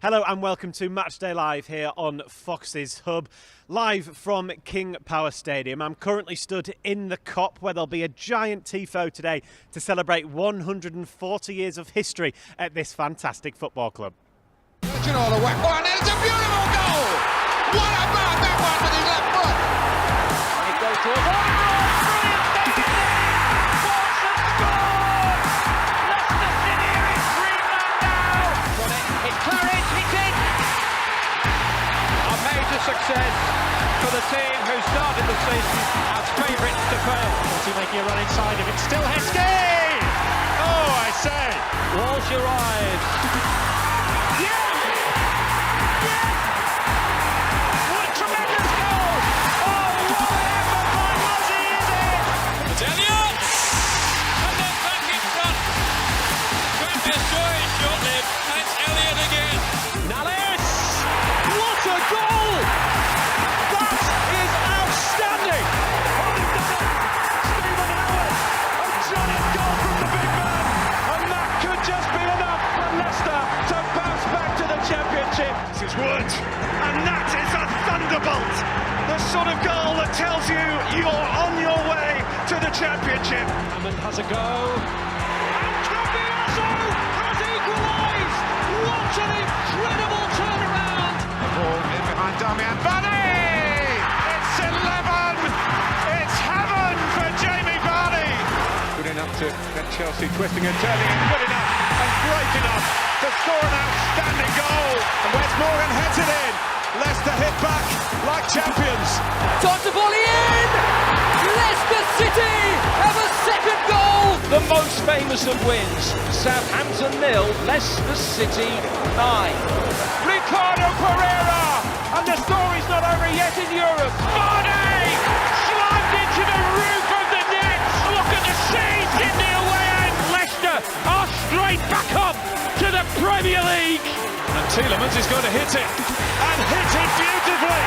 Hello and welcome to Matchday Live here on Fox's Hub, live from King Power Stadium. I'm currently stood in the Kop where there'll be a giant tifo today to celebrate 140 years of history at this fantastic football club. It's a beautiful goal! What about that one with his left foot? It goes to a brilliant David Watson scored! Leicester City are in dreamland now! It's Claridge, he's in! A major success for the team who started the season as favourites to fail. What's he making a run inside him? It's still Heskey! Oh, I say! Walsh arrives. Yeah! This is Wood, and that is a thunderbolt, the sort of goal that tells you you're on your way to the championship. Hammond has a go, and Cambiaso has equalised. What an incredible turnaround! The ball in behind Damian Vardy. It's 11. It's heaven for Jamie Vardy. Good enough to get Chelsea twisting and turning, and good enough and great enough to score an outstanding goal. And Wes Morgan heads it in. Leicester hit back like champions. Dr. Volley in! Leicester City have a second goal! The most famous of wins. Southampton 0, Leicester City 9. Ricardo Pereira! And the story's not over yet in Europe. Vardy! Slammed into the roof of the net! Look at the scenes in the away end! Leicester are straight back up to the Premier League! And Tielemans is going to hit it, and hit it beautifully!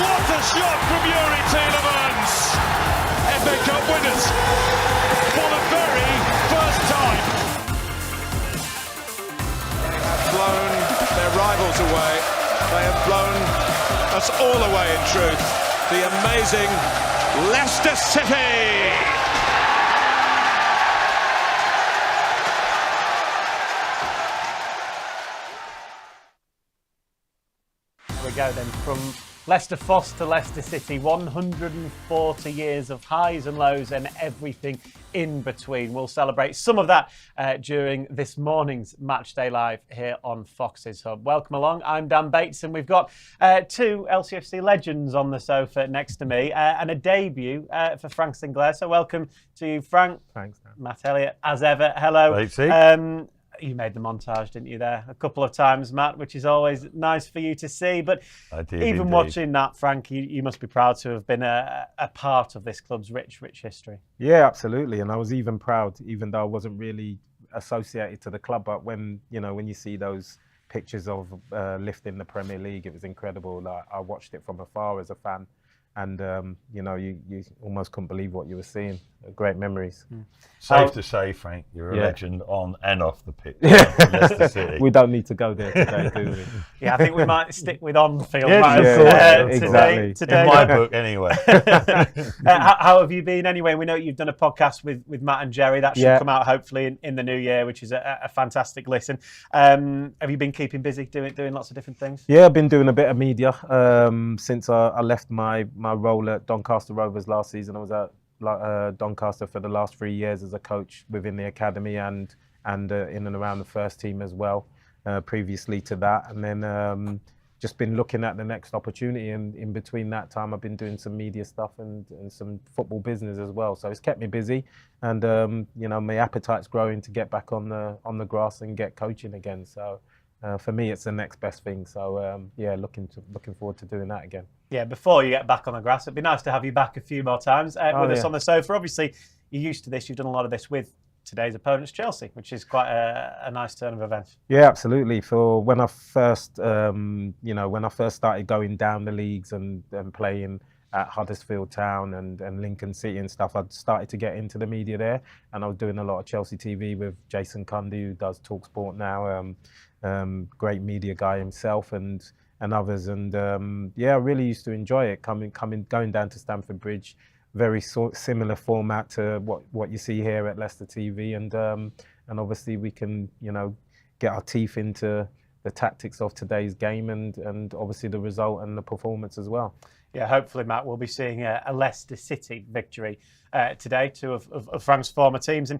What a shot from Yuri Tielemans! FA Cup winners for the very first time. They have blown their rivals away. They have blown us all away in truth. The amazing Leicester City! Go then from Leicester Foss to Leicester City, 140 years of highs and lows and everything in between. We'll celebrate some of that during this morning's Matchday Live here on Fox's Hub. Welcome along, I'm Dan Bates, and we've got two LCFC legends on the sofa next to me and a debut for Frank Sinclair. So welcome to you, Frank. Thanks, Dan. Matt Elliott, as ever. Hello. Batesy. You made the montage, didn't you, there? A couple of times, Matt, which is always nice for you to see. But I did, even indeed. watching that, Frank, you must be proud to have been a part of this club's rich history. Yeah, absolutely. And I was even proud, even though I wasn't really associated to the club. But when you see those pictures of lifting the Premier League, it was incredible. Like, I watched it from afar as a fan. And, you almost couldn't believe what you were seeing. Great memories. Safe to say, Frank, you're a legend on and off the pitch. Yeah. Leicester City. We don't need to go there today, do we? Yeah, I think we might stick with on the field exactly. today. In my book, anyway. How have you been anyway? We know you've done a podcast with Matt and Jerry. That should come out hopefully in the new year, which is a fantastic listen. Have you been keeping busy doing lots of different things? Yeah, I've been doing a bit of media since I left my role at Doncaster Rovers last season. I was at Doncaster for the last 3 years as a coach within the academy and in and around the first team as well, previously to that. And then just been looking at the next opportunity, and in between that time I've been doing some media stuff and some football business as well. So it's kept me busy, and my appetite's growing to get back on the grass and get coaching again. So for me, it's the next best thing. So looking forward to doing that again. Yeah, before you get back on the grass, it'd be nice to have you back a few more times with us on the sofa. Obviously, you're used to this. You've done a lot of this with today's opponent's Chelsea, which is quite a nice turn of events. Yeah, absolutely. For when I first, started going down the leagues and playing at Huddersfield Town and Lincoln City and stuff, I'd started to get into the media there, and I was doing a lot of Chelsea TV with Jason Cundy, who does TalkSport now. great media guy himself and others. And yeah, I really used to enjoy it. Going down to Stamford Bridge, very similar format to what you see here at Leicester TV, and obviously we can get our teeth into the tactics of today's game and obviously the result and the performance as well. Yeah, hopefully, Matt, we'll be seeing a Leicester City victory today, two of Frank's former teams. And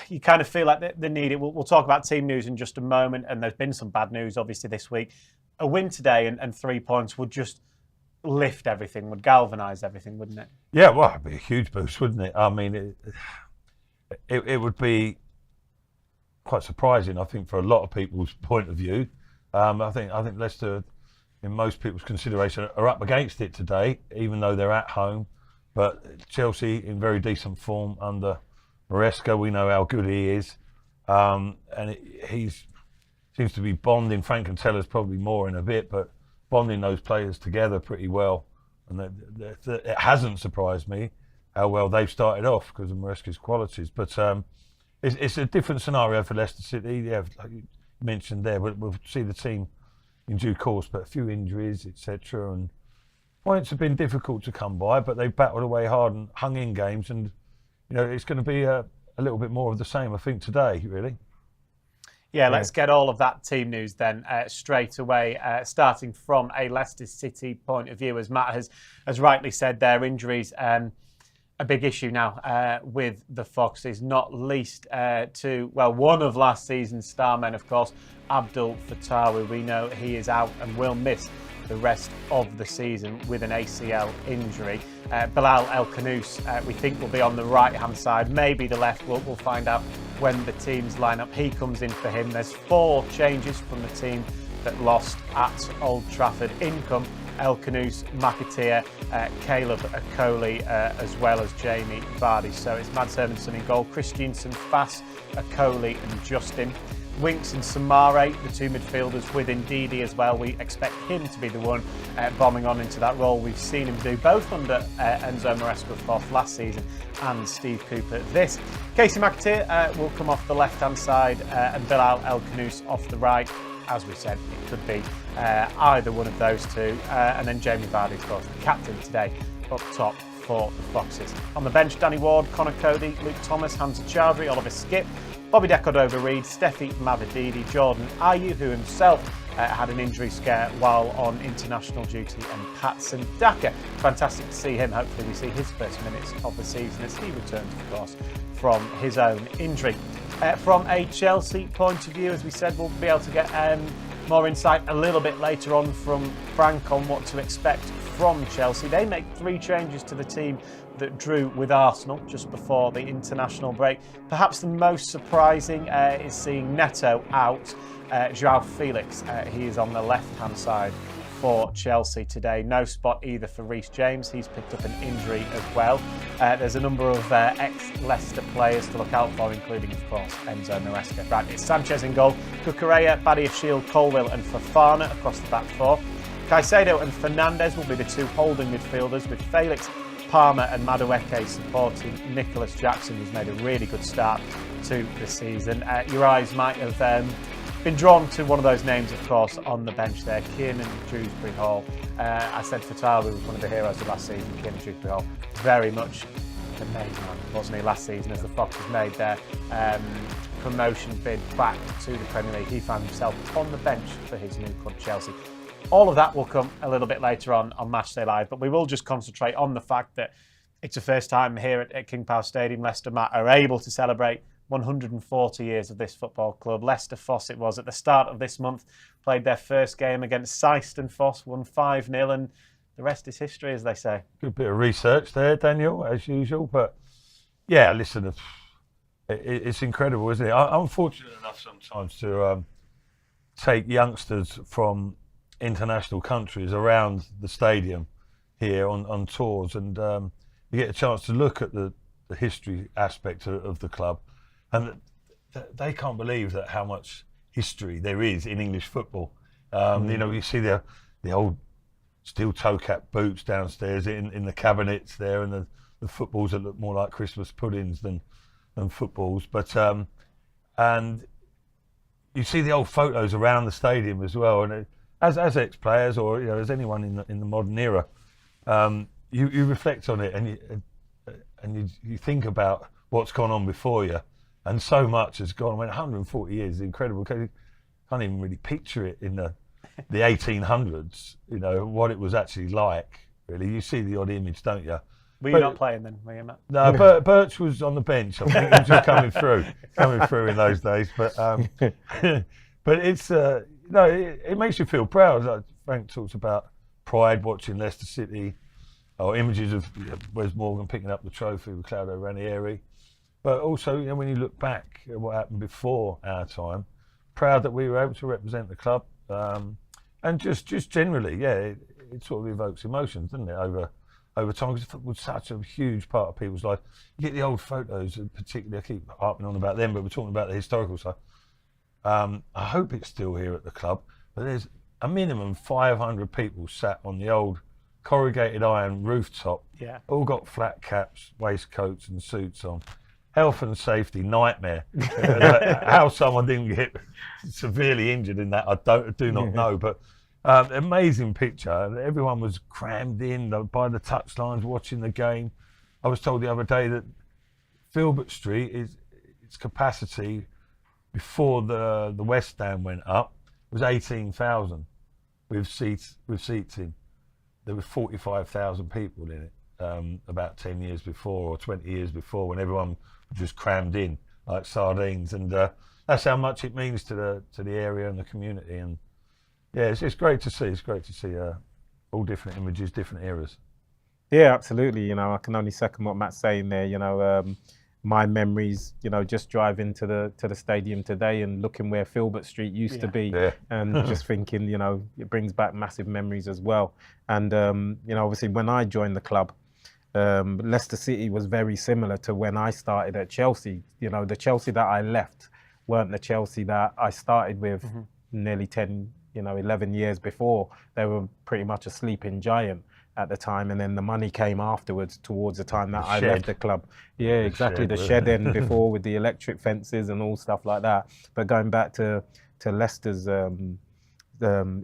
you kind of feel like they need it. We'll talk about team news in just a moment, and there's been some bad news, obviously, this week. A win today and 3 points would just lift everything, would galvanise everything, wouldn't it? Yeah, well, it'd be a huge boost, wouldn't it? I mean, it would be quite surprising, I think, for a lot of people's point of view. I think Leicester, in most people's consideration, are up against it today, even though they're at home. But Chelsea in very decent form under Maresca. We know how good he is, and he's seems to be bonding. Frank can tell us probably more in a bit, but bonding those players together pretty well. And it hasn't surprised me how well they've started off because of Maresca's qualities. But it's a different scenario for Leicester City. Yeah, like you mentioned there, but we'll see the team in due course. But a few injuries, etc., and points have been difficult to come by. But they've battled away hard and hung in games, and it's going to be a little bit more of the same, I think, today, really. Yeah, let's get all of that team news then straight away, starting from a Leicester City point of view. As Matt has rightly said, their injuries a big issue now with the Foxes, not least to, well, one of last season's star men, of course, Abdul Fatawi. We know he is out and will miss the rest of the season with an ACL injury. Bilal El Khanous, we think, will be on the right-hand side, maybe the left. We'll find out when the teams line up. He comes in for him. There's 4 changes from the team that lost at Old Trafford. In come El Khanous, McAteer, Caleb Akoli, as well as Jamie Vardy. So it's Mads Hermansen in goal, Christiansen, Fass, Akoli and Justin. Winks and Samare, the 2 midfielders, with Ndidi as well. We expect him to be the one bombing on into that role. We've seen him do both under Enzo Maresca of last season and Steve Cooper this. Casey McAteer will come off the left-hand side and Bilal El Khanous off the right. As we said, it could be either one of those two. And then Jamie Vardy, of course, the captain today, up top for the Foxes. On the bench, Danny Ward, Connor Cody, Luke Thomas, Hamza Chowdhury, Oliver Skipp, Bobby De Cordova-Reid, Steffi Mavididi, Jordan Ayew, who himself had an injury scare while on international duty, and Patson Daka. Fantastic to see him. Hopefully we see his first minutes of the season as he returns, of course, from his own injury. From a Chelsea point of view, as we said, we'll be able to get more insight a little bit later on from Frank on what to expect from Chelsea. They make 3 changes to the team that drew with Arsenal just before the international break. Perhaps the most surprising is seeing Neto out. João Felix, he is on the left-hand side for Chelsea today. No spot either for Reece James. He's picked up an injury as well. There's a number of ex-Leicester players to look out for, including, of course, Enzo Maresca. Right, it's Sanchez in goal, Cucurella, Badiashile, Colwill and Fofana across the back 4. Caicedo and Fernandes will be the 2 holding midfielders, with Felix, Palmer and Madueke supporting Nicholas Jackson, who's made a really good start to the season. Your eyes might have been drawn to one of those names, of course, on the bench there, Kiernan Dewsbury Hall. I said Fatawi was one of the heroes of last season. Kiernan Dewsbury Hall, very much the main man, wasn't he, last season, as the Foxes made their promotion bid back to the Premier League. He found himself on the bench for his new club, Chelsea. All of that will come a little bit later on Matchday Live, but we will just concentrate on the fact that it's the first time here at King Power Stadium Leicester, Matt, are able to celebrate 140 years of this football club. Leicester Foss it was at the start of this month, played their first game against Syston Foss, won 5-0, and the rest is history, as they say. Good bit of research there, Daniel, as usual. But yeah, listen, it's incredible, isn't it? I'm fortunate enough sometimes to take youngsters from international countries around the stadium here on tours, and you get a chance to look at the history aspect of the club, and they can't believe that how much history there is in English football. You see the old steel toe cap boots downstairs in the cabinets there, and the footballs that look more like Christmas puddings than footballs. But and you see the old photos around the stadium as well, and as ex-players or as anyone in the modern era, you reflect on it and you think about what's gone on before you, and so much has gone. I mean, 140 years is incredible. You can't even really picture it in the 1800s. What it was actually like. Really, you see the odd image, don't you? Were you not playing then, were you, Matt? No, Birch was on the bench. I think he was just coming through in those days. But but it's it makes you feel proud. Like Frank talks about pride watching Leicester City, or images of Wes Morgan picking up the trophy with Claudio Ranieri. But also, when you look back at what happened before our time, proud that we were able to represent the club, and just generally, it sort of evokes emotions, doesn't it, over time, because it was such a huge part of people's life. You get the old photos, and particularly, I keep harping on about them, but we're talking about the historical side. I hope it's still here at the club, but there's a minimum 500 people sat on the old corrugated iron rooftop, all got flat caps, waistcoats and suits on. Health and safety nightmare. How someone didn't get severely injured in that, I do not know, but amazing picture. Everyone was crammed in by the touchlines watching the game. I was told the other day that Filbert Street its capacity before the West Stand went up was 18,000 with seating. There were 45,000 people in it about 10 years before or 20 years before, when everyone was just crammed in like sardines, and that's how much it means to the area and the community. And yeah, it's great to see. It's great to see all different images, different eras. Yeah, absolutely. I can only second what Matt's saying there. My memories, just driving to the stadium today and looking where Filbert Street used to be, and just thinking, it brings back massive memories as well. And obviously when I joined the club, Leicester City was very similar to when I started at Chelsea. The Chelsea that I left weren't the Chelsea that I started with nearly 10, 11 years before. They were pretty much a sleeping giant at the time, and then the money came afterwards towards the time that I left the club. Yeah, exactly. The shed end before, with the electric fences and all stuff like that. But going back to Leicester's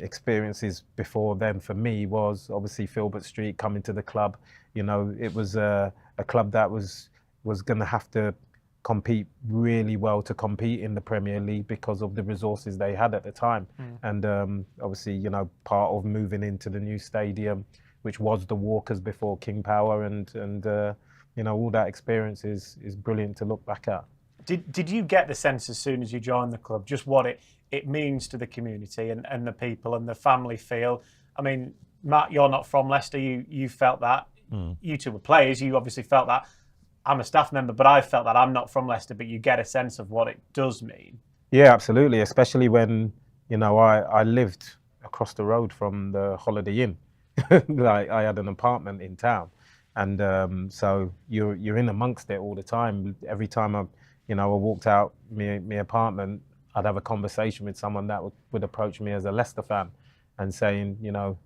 experiences before then, for me, was obviously Filbert Street, coming to the club. It was a club that was going to have to compete really well to compete in the Premier League because of the resources they had at the time. And obviously, part of moving into the new stadium, which was the Walkers before King Power, and all that experience is brilliant to look back at. Did you get the sense as soon as you joined the club just what it means to the community and the people and the family feel? I mean, Matt, you're not from Leicester. You felt that. You two were players. You obviously felt that. I'm a staff member, but I felt that. I'm not from Leicester, but you get a sense of what it does mean. Yeah, absolutely. Especially when I lived across the road from the Holiday Inn. Like, I had an apartment in town, and so you're in amongst it all the time. Every time I walked out my apartment, I'd have a conversation with someone that would approach me as a Leicester fan and saying,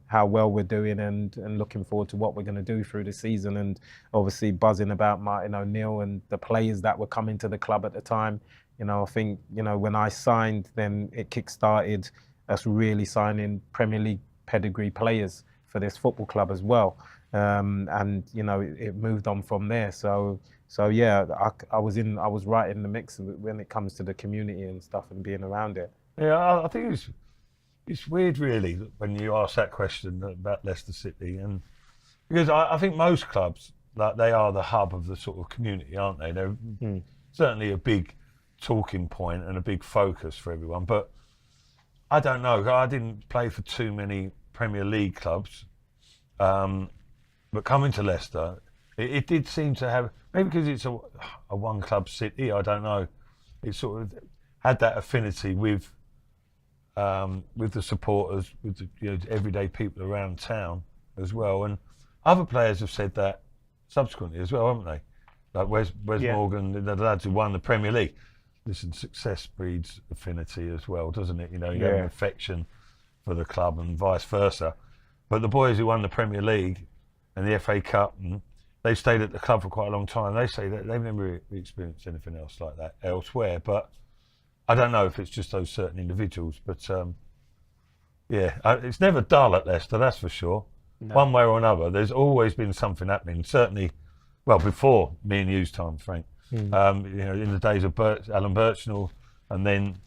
how well we're doing and looking forward to what we're going to do through the season, and obviously buzzing about Martin O'Neill and the players that were coming to the club at the time. I think, when I signed, then it kick-started us really signing Premier League pedigree players for this football club as well. And it moved on from there. So yeah, I was right in the mix when it comes to the community and stuff and being around it. Yeah, I think it's weird, really, when you ask that question about Leicester City, and because I think most clubs, like, they are the hub of the sort of community, aren't they? They're certainly a big talking point and a big focus for everyone. But I don't know. I didn't play for too many Premier League clubs, but coming to Leicester, it did seem to have, maybe because it's a one club city, I don't know, it sort of had that affinity with the supporters, with the everyday people around town as well. And other players have said that subsequently as well, haven't they? Like Wes Morgan, the lads who won the Premier League. Listen, success breeds affinity as well, doesn't it? You have an affection for the club and vice versa. But the boys who won the Premier League and the FA Cup, they've stayed at the club for quite a long time. They say that they've never experienced anything else like that elsewhere. But I don't know if it's just those certain individuals, but it's never dull at Leicester, that's for sure. No. One way or another, there's always been something happening. Certainly, well, before me and you's time, Frank. In the days of Alan Birchnell, and then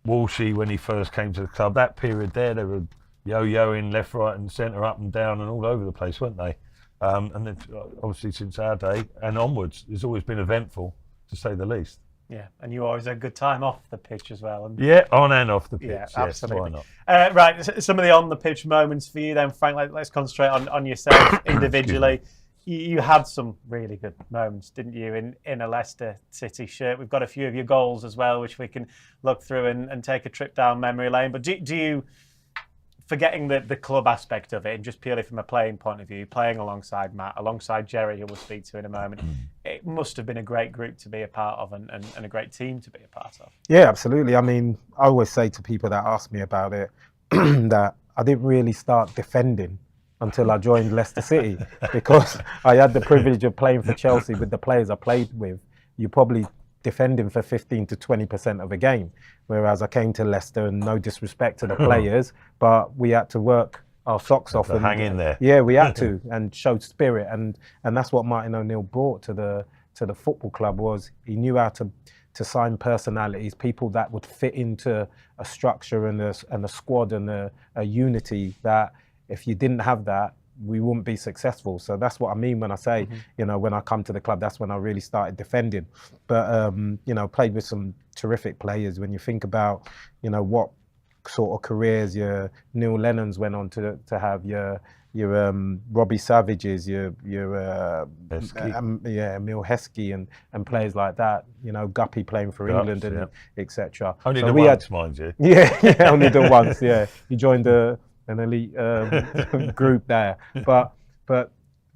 Walshy when he first came to the club. That period there, they were yo-yoing left, right, and centre, up and down, and all over the place, weren't they? And then obviously since our day and onwards, it's always been eventful, to say the least. Yeah, and you always had a good time off the pitch as well. And yeah, on and off the pitch. Yeah, yes, absolutely. Why not? Right, some of the on-the-pitch moments for you then, Frank. Let's concentrate on yourself individually. You had some really good moments, didn't you, in a Leicester City shirt? We've got a few of your goals as well, which we can look through and take a trip down memory lane. But do you, forgetting the club aspect of it, and just purely from a playing point of view, playing alongside Matt, alongside Jerry, who we'll speak to in a moment, it must have been a great group to be a part of and a great team to be a part of. Yeah, absolutely. I mean, I always say to people that ask me about it that I didn't really start defending until I joined Leicester City, because I had the privilege of playing for Chelsea with the players I played with. You're probably defending for 15 to 20% of a game, whereas I came to Leicester, and no disrespect to the players, but we had to work our socks off and hang in there. Yeah, we had to, and show spirit, and that's what Martin O'Neill brought to the football club. Was he knew how to sign personalities, people that would fit into a structure and a squad and a unity that, if you didn't have that, we wouldn't be successful. So that's what I mean when I say, when I come to the club, that's when I really started defending. But, played with some terrific players. When you think about, what sort of careers your Neil Lennons went on to have, your Robbie Savages, your Emil Heskey and players like that. Guppy playing for England and etc. Only the once, mind you. Yeah, only the once. Yeah, he joined an elite group there, but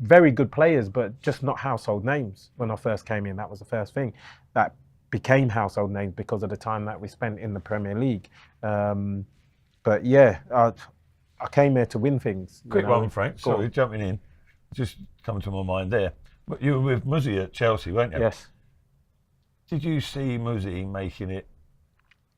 very good players, but just not household names. When I first came in, that was the first thing that became household names because of the time that we spent in the Premier League. But yeah, I came here to win things. Quick one, Frank. Sorry, jumping in. Just coming to my mind there. But you were with Muzzy at Chelsea, weren't you? Yes. Did you see Muzzy making it?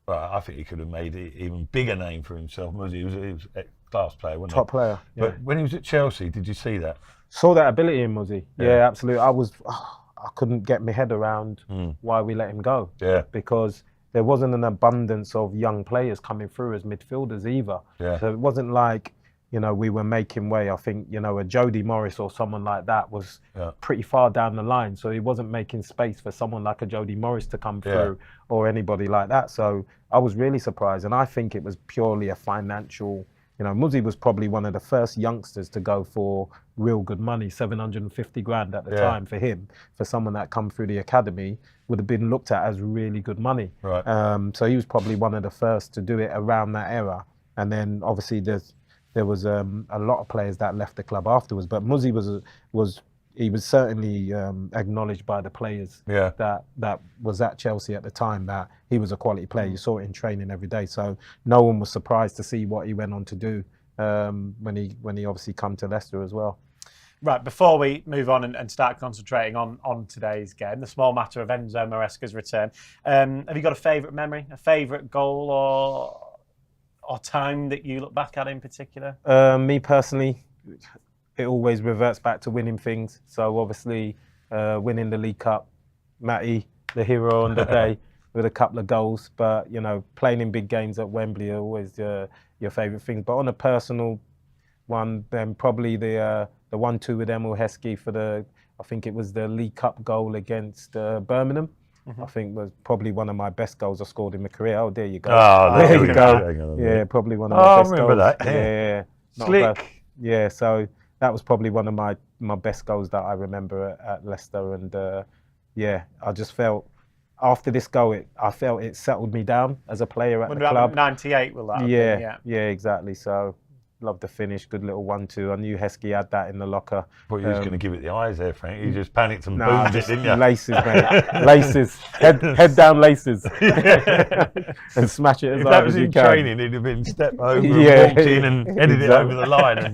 Well, I think he could have made an even bigger name for himself. Muzzy, he was a class player, wasn't he? Top player. Yeah. But when he was at Chelsea, did you see that? Saw that ability in Muzzy. Yeah, absolutely. I couldn't get my head around why we let him go. Yeah. Because there wasn't an abundance of young players coming through as midfielders either. Yeah. So it wasn't like, we were making way. I think, a Jody Morris or someone like that was pretty far down the line. So he wasn't making space for someone like a Jody Morris to come through or anybody like that. So I was really surprised. And I think it was purely a financial, Muzzy was probably one of the first youngsters to go for real good money, 750 grand at the time for him. For someone that come through the academy, would have been looked at as really good money. Right. So he was probably one of the first to do it around that era. And then obviously there was a lot of players that left the club afterwards. But Muzzy was certainly acknowledged by the players that was at Chelsea at the time, that he was a quality player. You saw it in training every day. So no one was surprised to see what he went on to do when he obviously come to Leicester as well. Right, before we move on and start concentrating on today's game, the small matter of Enzo Maresca's return, have you got a favourite memory, a favourite goal or time that you look back at in particular? Me personally, it always reverts back to winning things. So obviously winning the League Cup, Matty, the hero on the day with a couple of goals. But, playing in big games at Wembley are always your favourite things. But on a personal one, then probably the 1-2 with Emil Heskey for I think it was the League Cup goal against Birmingham. I think was probably one of my best goals I scored in my career. Oh, there you go. Oh, there you go. Yeah, probably one of my best goals. I remember that. Yeah. Slick. Yeah, so that was probably one of my best goals that I remember at Leicester. And I just felt, after this goal, I felt it settled me down as a player at the club. 98 will that have been, yeah, exactly. So loved the finish, good little 1-2. I knew Heskey had that in the locker. Thought you was going to give it the eyes there, Frank. You just panicked and boomed it, didn't you? Laces, mate. Laces. Head down laces. And smash it as hard as you can. If that was in training, he'd have been stepped over and walked in and headed it over the line.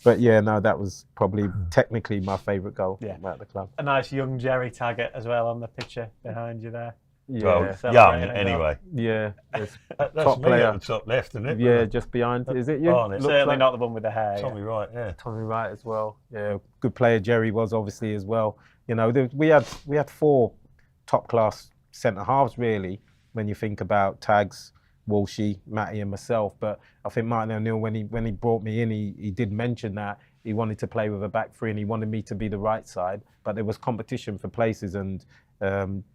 But that was probably technically my favourite goal at the club. A nice young Jerry Taggart as well on the picture behind you there. Yeah, Well, young Celebrating as well. anyway. yeah. There's That's top me player. at the top left, isn't it? Yeah, just behind. Is it you? Aren't it? Looks Certainly like not the one with the hair. Tommy Yeah. Wright, yeah. Tommy Wright as well. Yeah, good player. Jerry was obviously as well. You know, we had 4 top class centre halves really. When you think about Tags, Walshy, Matty, and myself. But I think Martin O'Neill, when he brought me in, he did mention that he wanted to play with a back three and he wanted me to be the right side. But there was competition for places, and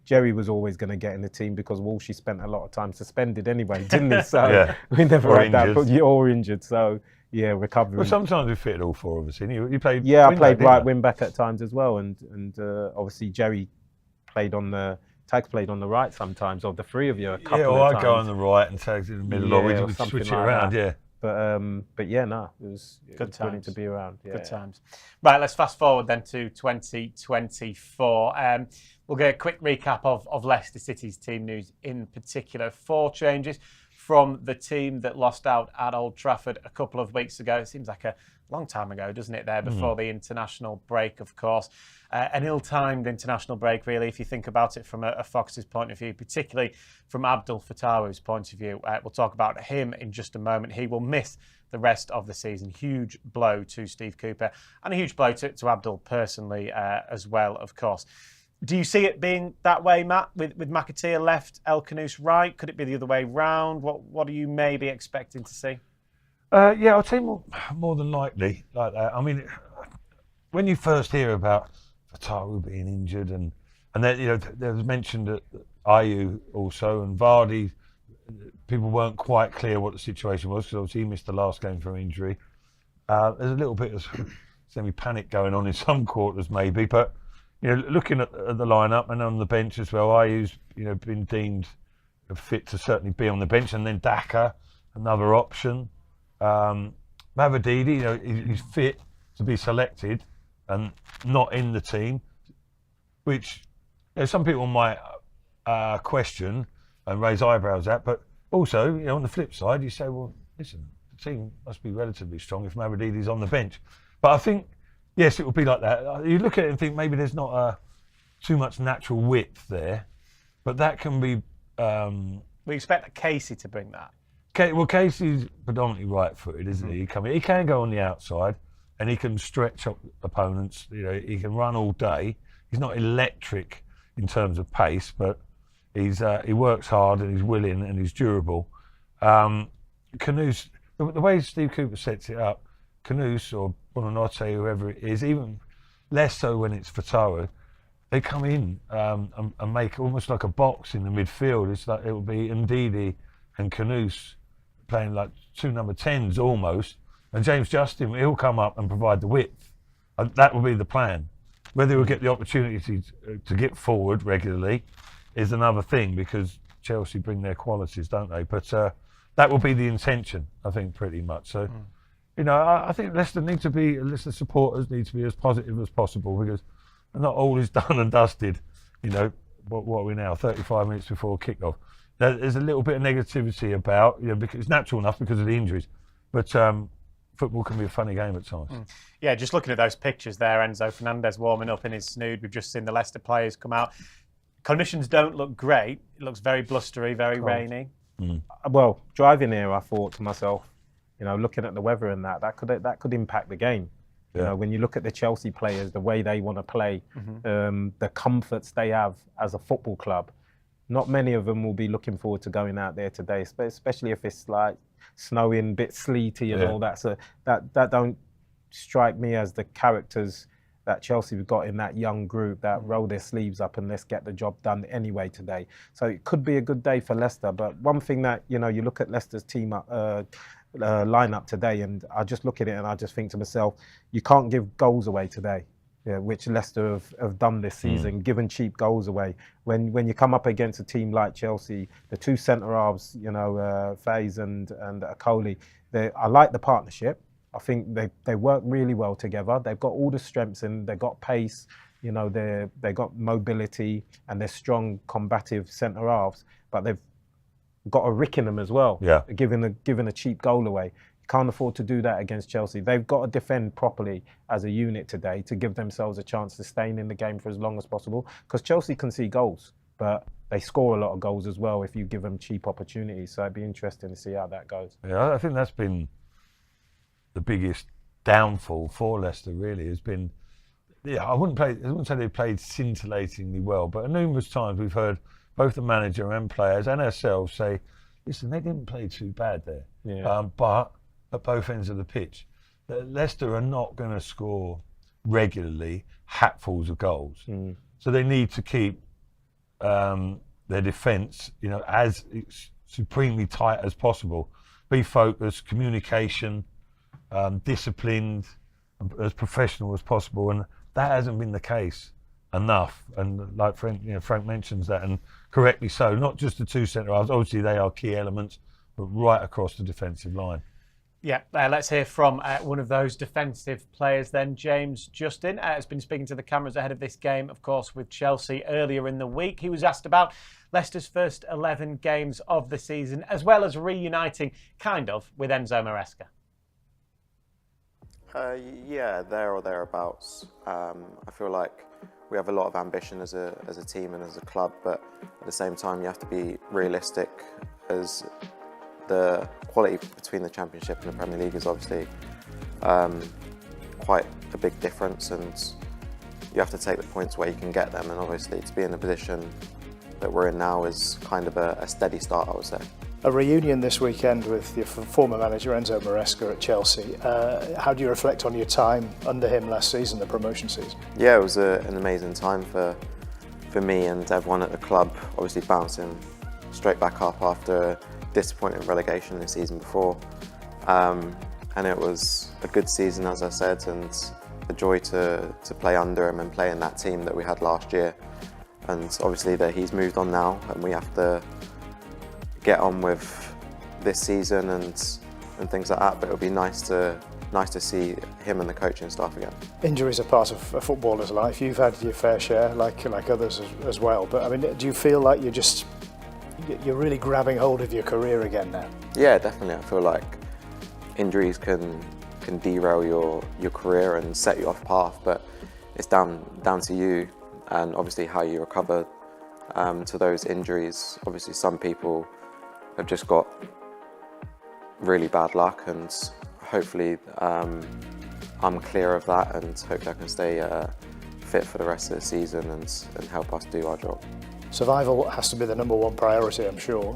Jerry was always going to get in the team because Walshy spent a lot of time suspended anyway, didn't he? So Yeah. we never Or had that. injured. But you're all injured, so yeah, recovering. Well, sometimes we fit all 4 of us in. You played. Yeah, I wing played back, didn't right you? wing back at times as well, and obviously Jerry played on the Tags played on the right sometimes, or the 3 of you a couple Yeah, of well, times. I'd go on the right and Tags in the middle, or Yeah, or we'd something switch it like around, that. yeah. But yeah, no, it was Good brilliant times. to be around. Yeah. Good times. Right, let's fast forward then to 2024. We'll get a quick recap of Leicester City's team news in particular. 4 changes from the team that lost out at Old Trafford a couple of weeks ago. It seems like a long time ago, doesn't it, there, before the international break, of course. An ill-timed international break, really, if you think about it from a Fox's point of view, particularly from Abdul Fattah's point of view. We'll talk about him in just a moment. He will miss the rest of the season. Huge blow to Steve Cooper and a huge blow to Abdul personally as well, of course. Do you see it being that way, Matt, with McAteer left, El Khanous right? Could it be the other way round? What are you maybe expecting to see? Yeah, I'll tell you more than likely like that. I mean, when you first hear about Fattah being injured, and then there was mentioned that Ayew also and Vardy, people weren't quite clear what the situation was because obviously he missed the last game from injury. There's a little bit of semi-panic going on in some quarters, maybe, but looking at the lineup and on the bench as well, Ayew's been deemed fit to certainly be on the bench, and then Daka, another option. Mavididi, he's fit to be selected and not in the team, which some people might question and raise eyebrows at, but also on the flip side you say, well, listen, the team must be relatively strong if Mavididi's on the bench. But I think yes, it will be like that. You look at it and think maybe there's not too much natural width there, but that can be. We expect Casey to bring that. Well, Casey's predominantly right-footed, isn't he? He can go on the outside, and he can stretch up opponents. He can run all day. He's not electric in terms of pace, but he works hard and he's willing and he's durable. Khanous, the way Steve Cooper sets it up, Khanous or Buonanotte, whoever it is, even less so when it's Fattah, they come in and make almost like a box in the midfield. It's like it will be Ndidi and Khanous playing like 2 number 10s almost, and James Justin, he'll come up and provide the width. That will be the plan. Whether he'll get the opportunity to get forward regularly is another thing, because Chelsea bring their qualities, don't they? But that will be the intention, I think, pretty much. So, I think Leicester supporters need to be as positive as possible, because not all is done and dusted. What are we now? 35 minutes before kick-off. There's a little bit of negativity about, because it's natural enough because of the injuries, but football can be a funny game at times. Yeah, just looking at those pictures there, Enzo Fernandez warming up in his snood. We've just seen the Leicester players come out. Conditions don't look great. It looks very blustery, very rainy. Well, driving here, I thought to myself, looking at the weather and that could impact the game. Yeah. When you look at the Chelsea players, the way they want to play, the comforts they have as a football club, not many of them will be looking forward to going out there today, especially if it's like snowing, a bit sleety and all that. So that don't strike me as the characters that Chelsea have got in that young group that roll their sleeves up and let's get the job done anyway today. So it could be a good day for Leicester. But one thing that, you look at Leicester's team lineup today, and I just look at it and I just think to myself, you can't give goals away today. Which Leicester have done this season, given cheap goals away. When you come up against a team like Chelsea, the 2 centre halves, Faze and Akoli, I like the partnership. I think they work really well together. They've got all the strengths and they've got pace. They've got mobility and they're strong, combative centre halves. But they've got a rick in them as well. Yeah, giving a cheap goal away. Can't afford to do that against Chelsea. They've got to defend properly as a unit today to give themselves a chance to stay in the game for as long as possible, because Chelsea can see goals, but they score a lot of goals as well if you give them cheap opportunities. So it'd be interesting to see how that goes. Yeah, I think that's been the biggest downfall for Leicester. Really, has been. Yeah, I wouldn't say they played scintillatingly well, but numerous times we've heard both the manager and players and ourselves say, "Listen, they didn't play too bad there." Yeah. But at both ends of the pitch, Leicester are not going to score regularly hatfuls of goals. So they need to keep their defence, as supremely tight as possible. Be focused, communication, disciplined, as professional as possible, and that hasn't been the case enough. And like Frank mentions that, and correctly so. Not just the two centre halves. Obviously, they are key elements, but right across the defensive line. Yeah, let's hear from one of those defensive players then, James Justin. Has been speaking to the cameras ahead of this game, of course, with Chelsea earlier in the week. He was asked about Leicester's first 11 games of the season, as well as reuniting, kind of, with Enzo Maresca. Yeah, there or thereabouts. I feel like we have a lot of ambition as a team and as a club, but at the same time, you have to be realistic, as the quality between the Championship and the Premier League is obviously quite a big difference, and you have to take the points where you can get them, and obviously to be in the position that we're in now is kind of a steady start, I would say. A reunion this weekend with your former manager Enzo Maresca at Chelsea. How do you reflect on your time under him last season, the promotion season? Yeah, it was an amazing time for me and everyone at the club, obviously bouncing straight back up after a disappointing relegation the season before. And it was a good season, as I said, and the joy to play under him and play in that team that we had last year. And obviously that he's moved on now, and we have to get on with this season and things like that. But it'll be nice to see him and the coaching staff again. Injuries are part of a footballer's life. You've had your fair share, like others as well. But I mean, do you feel like you're really grabbing hold of your career again now? Yeah, definitely. I feel like injuries can derail your career and set you off path, but it's down to you and obviously how you recover to those injuries. Obviously, some people have just got really bad luck, and hopefully I'm clear of that, and hopefully I can stay fit for the rest of the season and help us do our job. Survival has to be the number one priority, I'm sure.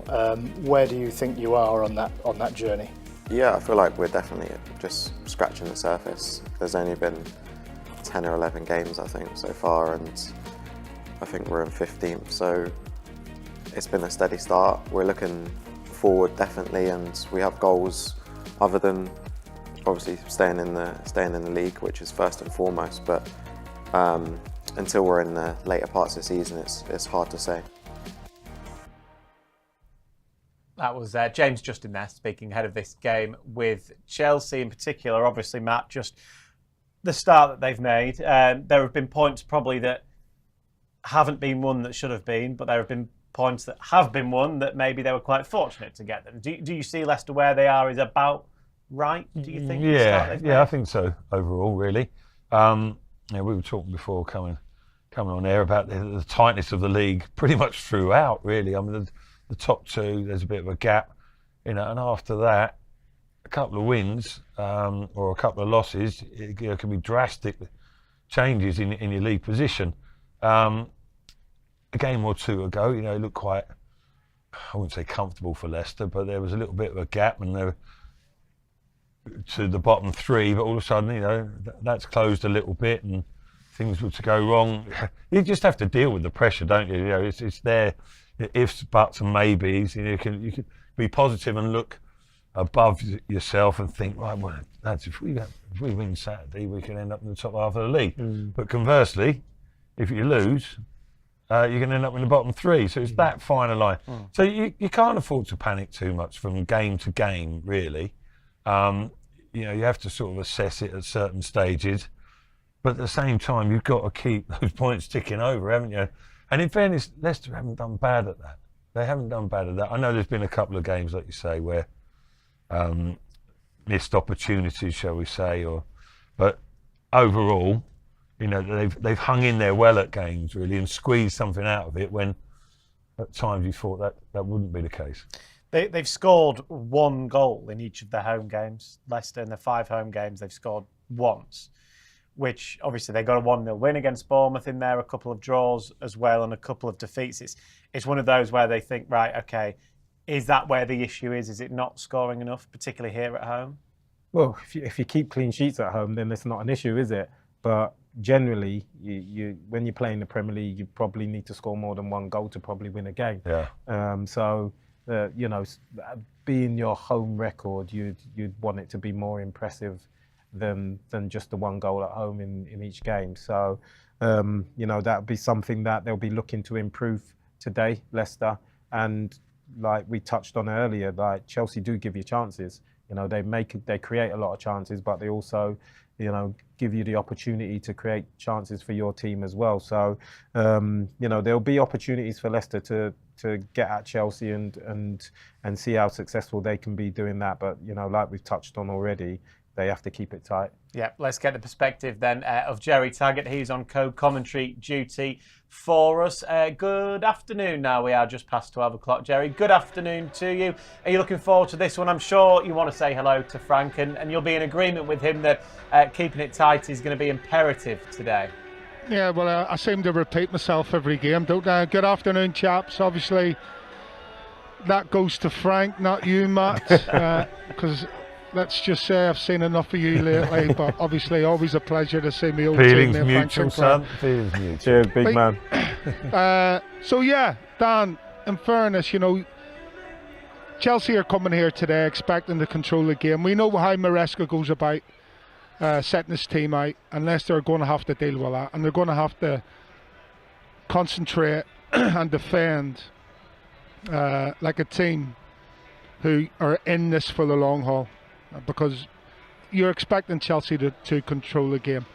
Where do you think you are on that journey? Yeah, I feel like we're definitely just scratching the surface. There's only been 10 or 11 games, I think, so far, and I think we're in 15th, so it's been a steady start. We're looking forward, definitely, and we have goals other than obviously staying in the league, which is first and foremost, but until we're in the later parts of the season, it's hard to say. That was James Justin there, speaking ahead of this game with Chelsea in particular. Obviously, Matt, just the start that they've made. There have been points probably that haven't been won that should have been, but there have been points that have been won that maybe they were quite fortunate to get them. Do you see Leicester where they are is about right, do you think? Yeah, I think so overall, really. We were talking before coming on air about the tightness of the league pretty much throughout, really. I mean, the top two, there's a bit of a gap, and after that, a couple of wins or a couple of losses, it can be drastic changes in your league position. A game or two ago, it looked quite, I wouldn't say comfortable for Leicester, but there was a little bit of a gap, and they were to the bottom three, but all of a sudden, that's closed a little bit, and things were to go wrong. You just have to deal with the pressure, don't you? It's there, ifs, buts, and maybes. You can be positive and look above yourself and think, right, well, lads, if we win Saturday, we can end up in the top half of the league. But conversely, if you lose, you're going to end up in the bottom three. So it's that finer line. So you can't afford to panic too much from game to game, really. You have to sort of assess it at certain stages. But at the same time, you've got to keep those points ticking over, haven't you? And in fairness, Leicester haven't done bad at that. They haven't done bad at that. I know there's been a couple of games, like you say, where missed opportunities, shall we say, but overall, they've hung in there well at games, really, and squeezed something out of it when at times you thought that wouldn't be the case. They've scored 1 goal in each of their home games. Leicester, in their 5 home games, they've scored once, which obviously they got a 1-0 win against Bournemouth in there, a couple of draws as well, and a couple of defeats. It's one of those where they think, right, okay, is that where the issue is? Is it not scoring enough, particularly here at home? Well, if you keep clean sheets at home, then it's not an issue, is it? But generally, you when you play in the Premier League, you probably need to score more than 1 goal to probably win a game. Yeah. You know, being your home record, you'd want it to be more impressive than just the 1 goal at home in each game. So, you know, that would be something that they'll be looking to improve today, Leicester. And like we touched on earlier, like Chelsea do give you chances. You know, they create a lot of chances, but they also, you know, give you the opportunity to create chances for your team as well. So, you know, there'll be opportunities for Leicester to get at Chelsea and see how successful they can be doing that. But, you know, like we've touched on already, they have to keep it tight. Yeah, let's get the perspective then of Jerry Taggart. He's on co-commentary duty for us. Good afternoon now. We are just past 12 o'clock. Jerry, good afternoon to you. Are you looking forward to this one? I'm sure you want to say hello to Frank, and you'll be in agreement with him that keeping it tight is going to be imperative today. Yeah, well, I seem to repeat myself every game, don't I? Good afternoon, chaps. Obviously, that goes to Frank, not you, Matt, because let's just say I've seen enough of you lately, but obviously always a pleasure to see me old Feelings teammate mutual, son. Feelings mutual. Cheers, big man. So yeah, Dan, in fairness, you know, Chelsea are coming here today expecting to control the game. We know how Maresca goes about setting his team out, and Leicester are going to have to deal with that, and they're going to have to concentrate and defend like a team who are in this for the long haul, because you're expecting Chelsea to control the game.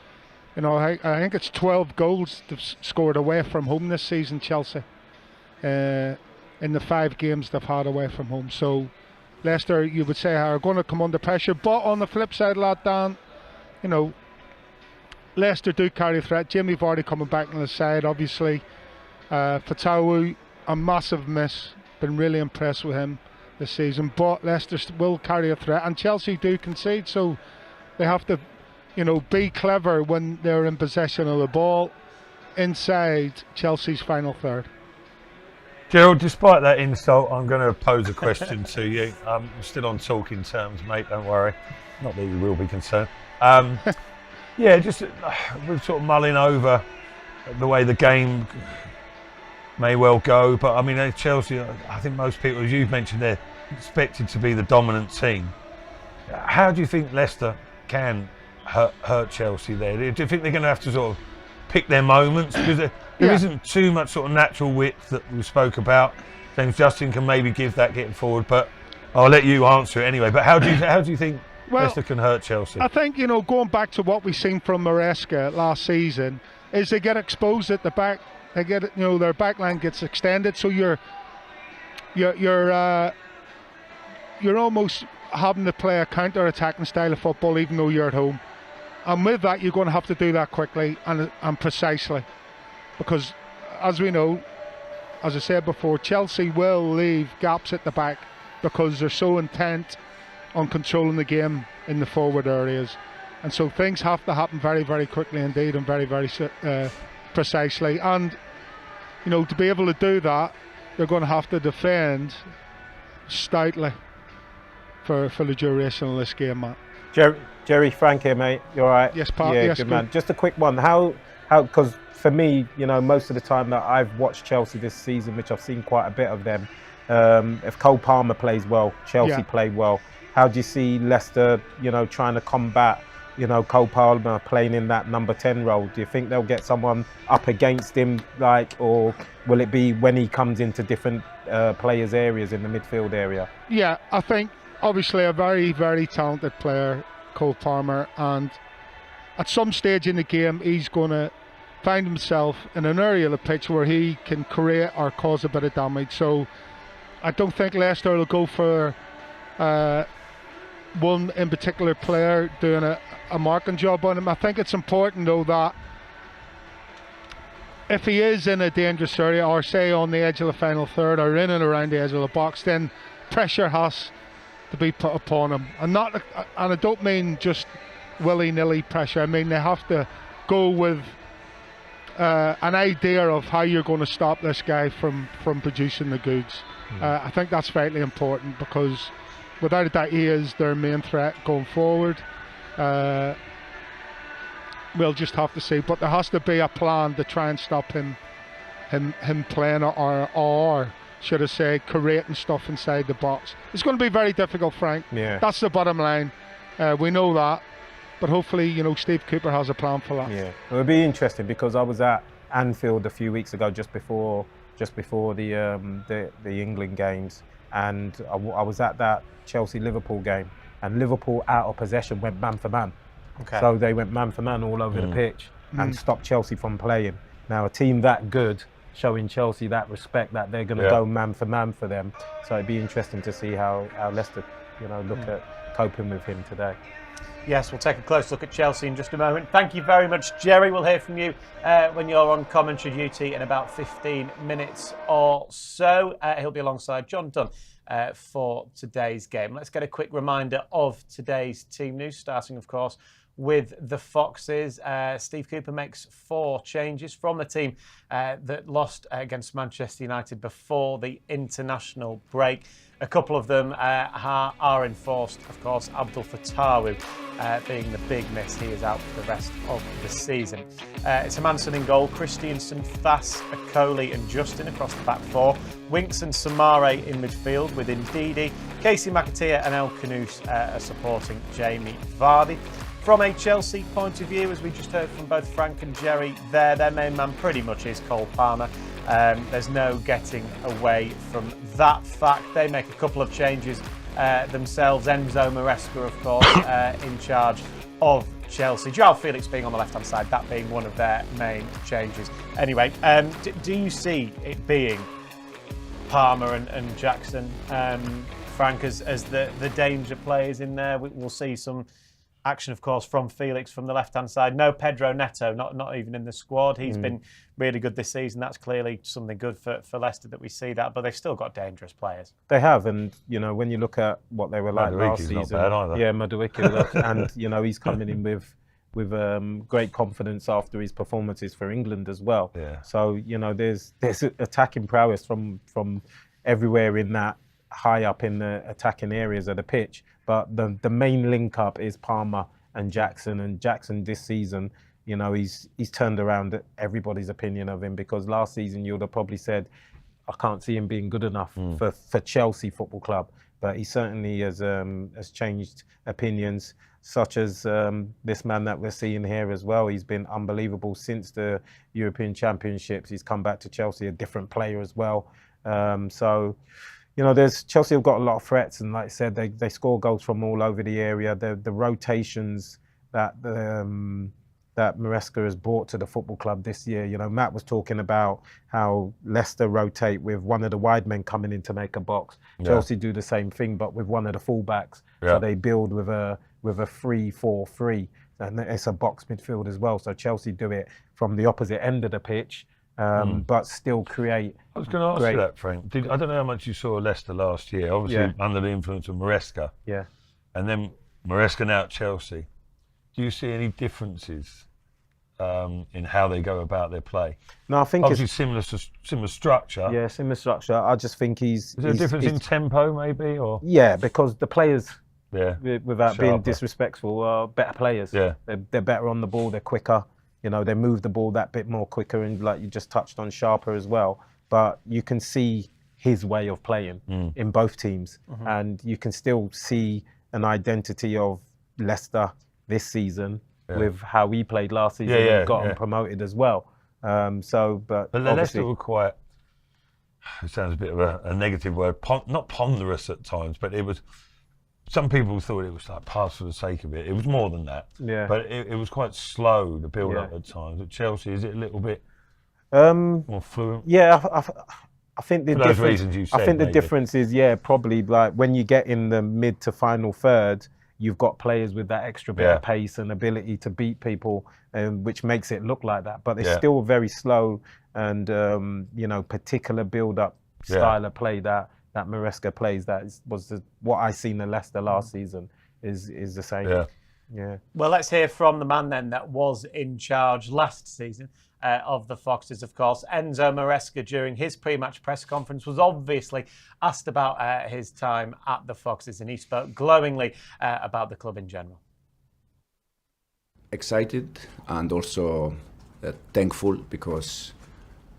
You know, I think it's 12 goals they've scored away from home this season, Chelsea, in the 5 games they've had away from home. So Leicester, you would say, are going to come under pressure. But on the flip side, lad, Dan, you know, Leicester do carry a threat. Jamie Vardy coming back on the side, obviously. Fatawu, a massive miss. Been really impressed with him this season, but Leicester will carry a threat, and Chelsea do concede, so they have to, you know, be clever when they're in possession of the ball inside Chelsea's final third. Gerald, despite that insult, I'm going to pose a question to you. I'm still on talking terms, mate, don't worry. Not that you will be concerned. Yeah, just we're sort of mulling over the way the game may well go, but I mean, Chelsea, I think most people, as you've mentioned, they're expected to be the dominant team. How do you think Leicester can hurt Chelsea there? Do you think they're going to have to sort of pick their moments? Because there isn't too much sort of natural width that we spoke about. James Justin can maybe give that getting forward, but I'll let you answer it anyway. But how do you think Leicester can hurt Chelsea? I think, you know, going back to what we've seen from Maresca last season, is they get exposed at the back. They get, you know, their back line gets extended, so you're almost having to play a counter-attacking style of football, even though you're at home. And with that, you're going to have to do that quickly and precisely, because, as we know, as I said before, Chelsea will leave gaps at the back because they're so intent on controlling the game in the forward areas, and so things have to happen very, very quickly indeed, and very, very precisely. And, you know, to be able to do that, they're going to have to defend stoutly for the duration of this game, Matt. Jerry, Frank here, mate. You all right? Yes, Pat. Yeah, yes, good man. Just a quick one. How? Because for me, you know, most of the time that I've watched Chelsea this season, which I've seen quite a bit of them, if Cole Palmer plays well, Chelsea play well. How do you see Leicester, you know, trying to combat, you know, Cole Palmer playing in that number 10 role? Do you think they'll get someone up against him, like, or will it be when he comes into different players' areas in the midfield area? Yeah, I think obviously a very, very talented player, Cole Palmer, and at some stage in the game he's going to find himself in an area of the pitch where he can create or cause a bit of damage. So I don't think Leicester will go for one in particular player doing a marking job on him. I think it's important though that if he is in a dangerous area, or say on the edge of the final third, or in and around the edge of the box, then pressure has to be put upon him. And I don't mean just willy-nilly pressure. I mean they have to go with an idea of how you're going to stop this guy from producing the goods. I think that's vitally important, because without a doubt he is their main threat going forward. We'll just have to see, but there has to be a plan to try and stop him playing or should I say creating stuff inside the box. It's going to be very difficult, Frank. Yeah. That's the bottom line. We know that, but hopefully, Steve Cooper has a plan for that. Yeah, it'll be interesting, because I was at Anfield a few weeks ago, just before the England games, and I was at that Chelsea-Liverpool game, and Liverpool out of possession went man for man. Okay. So they went man for man all over the pitch and stopped Chelsea from playing. Now a team that good, showing Chelsea that respect, that they're going to go man for man for them. So it'd be interesting to see how Leicester, look at coping with him today. Yes, we'll take a close look at Chelsea in just a moment. Thank you very much, Jerry. We'll hear from you when you're on commentary duty in about 15 minutes or so. He'll be alongside John Dunn for today's game. Let's get a quick reminder of today's team news, starting, of course, with the Foxes. Steve Cooper makes 4 changes from the team that lost against Manchester United before the international break. A couple of them are enforced, of course. Abdul Fattawu being the big miss. He is out for the rest of the season. It's Hermansen in goal, Christiansen, Fass, Akoli and Justin across the back 4. Winks and Samare in midfield with Ndidi. Casey McAteer and El Khanous are supporting Jamie Vardy. From a Chelsea point of view, as we just heard from both Frank and Jerry there, their main man pretty much is Cole Palmer. There's no getting away from that fact. They make a couple of changes themselves. Enzo Maresca, of course, in charge of Chelsea. Joao Felix being on the left-hand side, that being one of their main changes. Anyway, do you see it being Palmer and Jackson, Frank, as the danger players in there? We'll see some action, of course, from Felix from the left-hand side. No Pedro Neto, not even in the squad. He's been really good this season. That's clearly something good for Leicester that we see that, but they've still got dangerous players. They have, and when you look at what they were like last season, not bad either. Yeah, Madueke, and he's coming in with great confidence after his performances for England as well. Yeah. So there's attacking prowess from everywhere in that, high up in the attacking areas of the pitch. But the main link up is Palmer and Jackson this season, he's turned around everybody's opinion of him, because last season you would have probably said, I can't see him being good enough for Chelsea Football Club. But he certainly has changed opinions, such as this man that we're seeing here as well. He's been unbelievable since the European Championships. He's come back to Chelsea, a different player as well. There's Chelsea have got a lot of threats, and like I said, they score goals from all over the area. The rotations that Maresca has brought to the football club this year. Matt was talking about how Leicester rotate with one of the wide men coming in to make a box. Yeah. Chelsea do the same thing, but with one of the fullbacks. Yeah. So they build with a 3-4-3, and it's a box midfield as well. So Chelsea do it from the opposite end of the pitch. But still create. I was going to ask you that, Frank. I don't know how much you saw Leicester last year, obviously under the influence of Maresca. Yeah. And then Maresca now at Chelsea. Do you see any differences in how they go about their play? No, I think obviously similar structure. Yeah, similar structure. I just think Is there a difference in tempo, maybe, or? Yeah, because the players, without sharper. being disrespectful, are better players. Yeah. They're better on the ball. They're quicker. They move the ball that bit more quicker, and like you just touched on, sharper as well. But you can see his way of playing in both teams, and you can still see an identity of Leicester this season with how he played last season and got him promoted as well. But Leicester were quite. It sounds a bit of a negative word, not ponderous at times, but it was. Some people thought it was like pass for the sake of it. It was more than that. Yeah. But it was quite slow, the build up at times. At Chelsea, is it a little bit more fluent? Yeah, I think the for difference. Those reasons you said, I think the difference is probably like when you get in the mid to final third, you've got players with that extra bit of pace and ability to beat people, which makes it look like that. But it's still very slow and particular build-up style of play that Maresca plays. What I seen in Leicester last season is the same. Yeah. Well, let's hear from the man then that was in charge last season of the Foxes, of course. Enzo Maresca, during his pre-match press conference, was obviously asked about his time at the Foxes, and he spoke glowingly about the club in general. Excited and also thankful because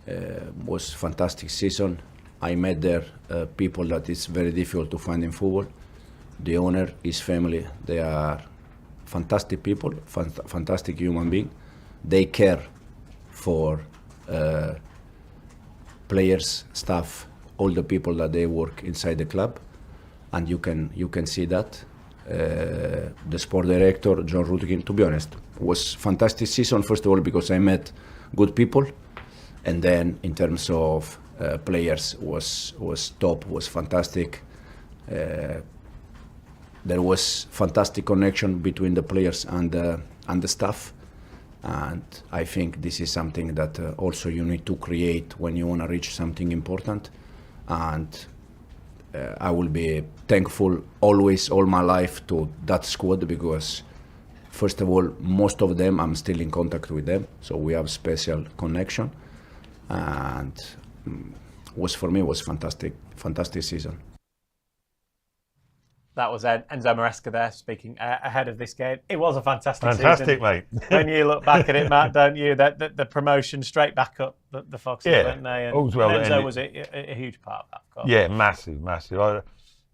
it was a fantastic season. I met there people that is very difficult to find in football. The owner, his family, they are fantastic people, fantastic human being. They care for players, staff, all the people that they work inside the club, and you can see that. The sport director, John Rudkin, to be honest, was fantastic season. First of all, because I met good people, and then in terms of players, was top, was fantastic. There was fantastic connection between the players and the staff, and I think this is something that also you need to create when you want to reach something important. And I will be thankful always, all my life, to that squad, because first of all, most of them I'm still in contact with them, so we have special connection, and for me was fantastic season. That was Enzo Maresca there speaking ahead of this game. It was a fantastic season. Fantastic, mate. When you look back at it, Matt, don't you? That the promotion straight back up the Foxes, weren't they? And all's well Enzo was a huge part of that, of course. Yeah, massive.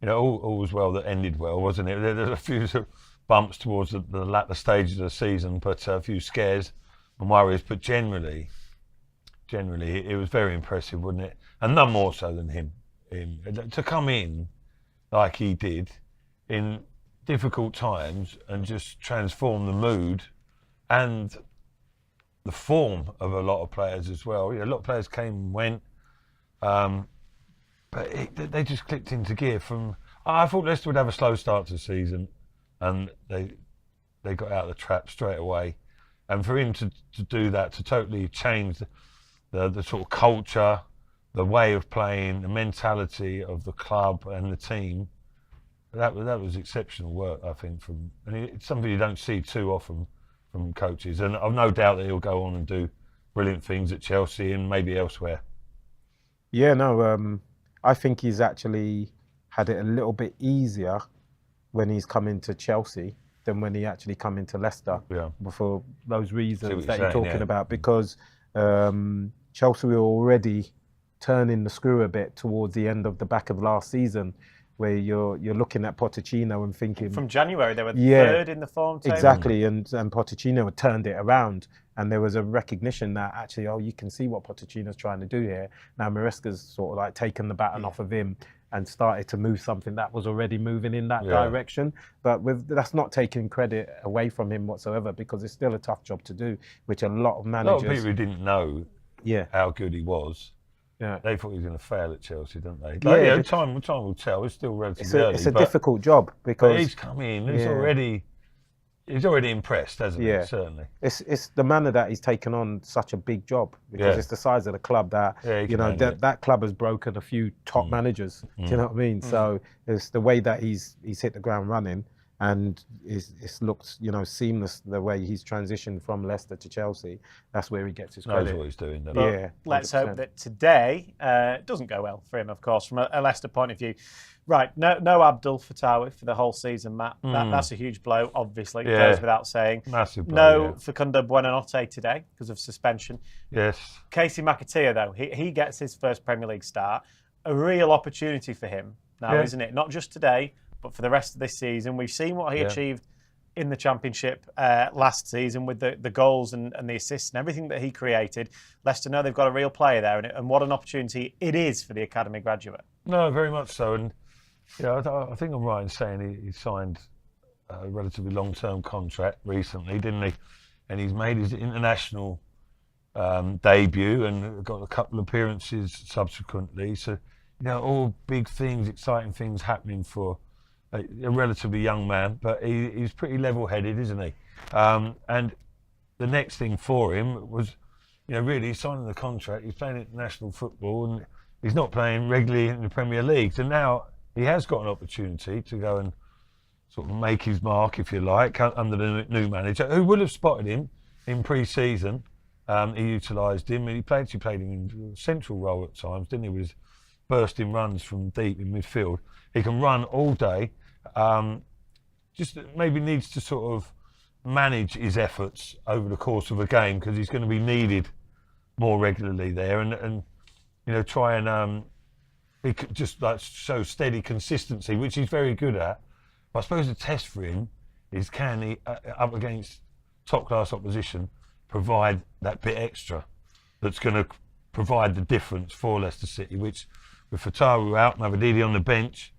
All was well that ended well, wasn't it? There's a few sort of bumps towards the latter stages of the season, but a few scares and worries. But generally, it was very impressive, wasn't it? And none more so than him. To come in like he did in difficult times and just transform the mood and the form of a lot of players as well. A lot of players came and went, but they just clicked into gear. I thought Leicester would have a slow start to the season, and they got out of the trap straight away. And for him to do that, to totally change the sort of culture, the way of playing, the mentality of the club and the team, that was exceptional work, I think. It's something you don't see too often from coaches, and I've no doubt that he'll go on and do brilliant things at Chelsea and maybe elsewhere. Yeah, no, I think he's actually had it a little bit easier when he's come into Chelsea than when he actually come into Leicester. Yeah. For those reasons that you're talking about, because Chelsea were already turning the screw a bit towards the end of the back of last season, where you're looking at Pochettino and thinking... From January, they were third in the form table. Exactly, and Pochettino had turned it around, and there was a recognition that actually, you can see what Pochettino's trying to do here. Now Maresca's sort of like taken the baton off of him and started to move something that was already moving in that direction. But that's not taking credit away from him whatsoever, because it's still a tough job to do, which a lot of managers... A lot of people who didn't know how good he was, they thought he was going to fail at Chelsea, didn't they? Time will tell. It's still relatively early. It's a difficult job, because he's come in. He's already impressed, hasn't he? Certainly. It's the manner that he's taken on such a big job, because it's the size of the club that that club has broken a few top managers. Do you know what I mean? So it's the way that he's hit the ground running. And it's looked, seamless the way he's transitioned from Leicester to Chelsea. That's where he gets his credit. Knows what he's doing. Yeah, let's hope that today doesn't go well for him, of course, from a Leicester point of view. Right, no Abdul Fatawi for the whole season, Matt. That's a huge blow, obviously. Goes without saying. Massive blow. No Facundo Buonanotte today because of suspension. Yes. Casey McAteer, though, he gets his first Premier League start. A real opportunity for him now, isn't it? Not just today, but for the rest of this season. We've seen what he achieved in the Championship last season with the goals and the assists and everything that he created. Leicester know they've got a real player there, and what an opportunity it is for the academy graduate. No, very much so. And I think I'm right in saying he signed a relatively long-term contract recently, didn't he? And he's made his international debut and got a couple of appearances subsequently. So, all big things, exciting things happening for a relatively young man, but he's pretty level-headed, isn't he? And the next thing for him was, really signing the contract. He's playing international football, and he's not playing regularly in the Premier League. And now he has got an opportunity to go and sort of make his mark, if you like, under the new manager, who would have spotted him in pre-season. He utilised him. He played him in a central role at times, didn't he? With his bursting runs from deep in midfield. He can run all day. Just maybe needs to sort of manage his efforts over the course of a game, because he's going to be needed more regularly there, and try and just like show steady consistency, which he's very good at. But I suppose the test for him is, can he, up against top class opposition, provide that bit extra that's going to provide the difference for Leicester City, which with Fatawu out and Mavididi on the bench,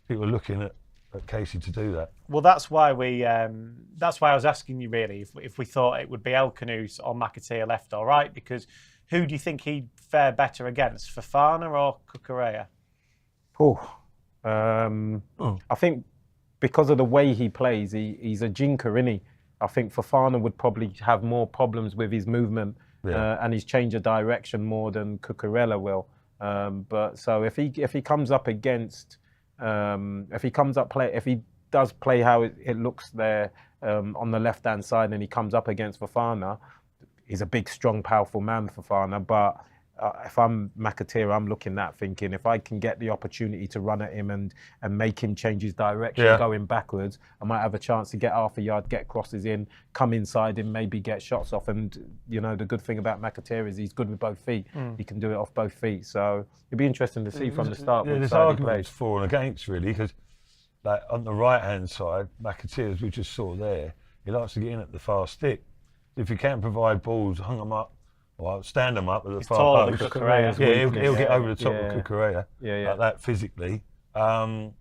people are looking at Casey to do that. Well, that's why I was asking you really if we thought it would be El Kanous or McAteer left or right, because who do you think he'd fare better against, Fofana or Cucurella? I think because of the way he plays, he's a jinker, isn't he? I think Fofana would probably have more problems with his movement and his change of direction more than Cucurella will. But so if he comes up against, if he does play how it looks there on the left hand side, and he comes up against Fofana, he's a big, strong, powerful man, Fofana. But if I'm McAteer, I'm looking at thinking, if I can get the opportunity to run at him and make him change his direction going backwards, I might have a chance to get half a yard, get crosses in, come inside him, maybe get shots off. And the good thing about McAteer is he's good with both feet. He can do it off both feet. So it'd be interesting to see from the start. Yeah, there's arguments for and against, really, because like on the right hand side, McAteer, as we just saw there, he likes to get in at the far stick. If you can provide balls, hung them up, or stand them up at the far post. He'll get over the top of Cucurella like that physically. But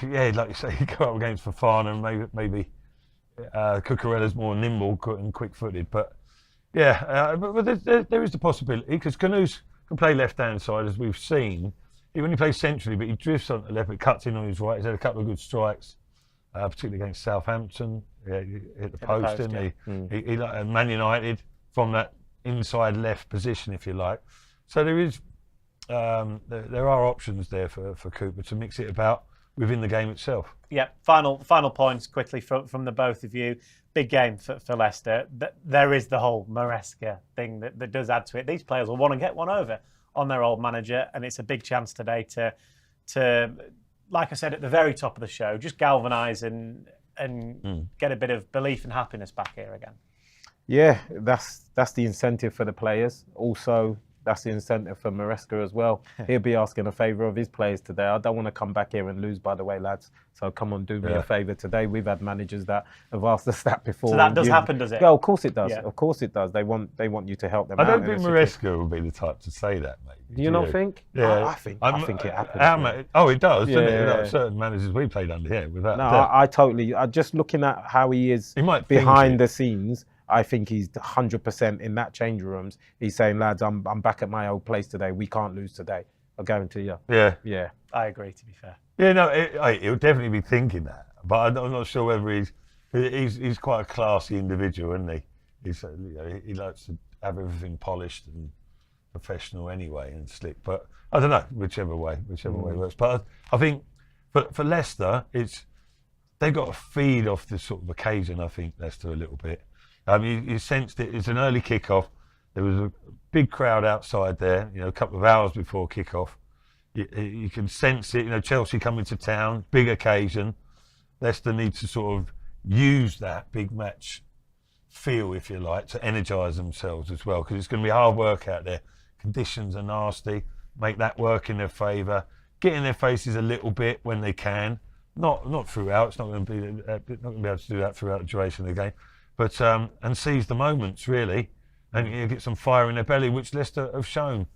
yeah, like you say, you go up against Fofana, and maybe Cucurella's more nimble and quick-footed. But yeah, but there is the possibility, because Kanous can play left-hand side, as we've seen. He only plays centrally, but he drifts on the left, but cuts in on his right. He's had a couple of good strikes, particularly against Southampton. Yeah, he hit the post, didn't he? He Man United from that inside left position, if you like. So there is, there are options there for Cooper to mix it about within the game itself. Yeah, final points quickly from the both of you. Big game for Leicester. There is the whole Maresca thing that does add to it. These players will want to get one over on their old manager, and it's a big chance today to like I said at the very top of the show, just galvanise and get a bit of belief and happiness back here again. Yeah, that's the incentive for the players. Also, that's the incentive for Maresca as well. He'll be asking a favour of his players today. I don't want to come back here and lose, by the way, lads. So come on, do me a favour today. We've had managers that have asked us that before. So that does happen, does it? Well, of course it does. Yeah. Of course it does. They want you to help them out. I don't think Maresca will be the type to say that, mate. Do you not think? Yeah, I think it happens. It does, doesn't it? Like certain managers we played under here without. No, I totally. Just looking at how he is behind the scenes. I think he's 100% in that change rooms. He's saying, lads, I'm back at my old place today. We can't lose today. I guarantee you. Yeah. I agree, to be fair. Yeah, no, he'll definitely be thinking that. But I'm not sure whether he's quite a classy individual, isn't he? He likes to have everything polished and professional anyway and slick. But I don't know, whichever way works. But I think for Leicester, they've got to feed off this sort of occasion, I think, Leicester, a little bit. You sensed it. It's an early kick-off. There was a big crowd outside there, a couple of hours before kick-off. You can sense it. Chelsea coming to town, big occasion. Leicester needs to sort of use that big match feel, if you like, to energise themselves as well, because it's going to be hard work out there. Conditions are nasty. Make that work in their favour. Get in their faces a little bit when they can. Not throughout. It's not going to be able to do that throughout the duration of the game. But and seize the moments, really, and you get some fire in their belly, which Leicester have shown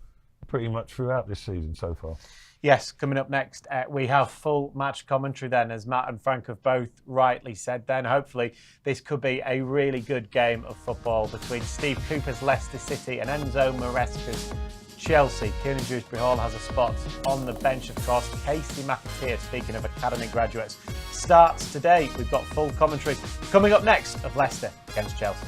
pretty much throughout this season so far. Yes, coming up next, we have full match commentary then, as Matt and Frank have both rightly said then. Hopefully this could be a really good game of football between Steve Cooper's Leicester City and Enzo Maresca's Chelsea. Kiernan Dewsbury Hall has a spot on the bench, of course. Casey McAteer, speaking of academy graduates, starts today. We've got full commentary coming up next of Leicester against Chelsea.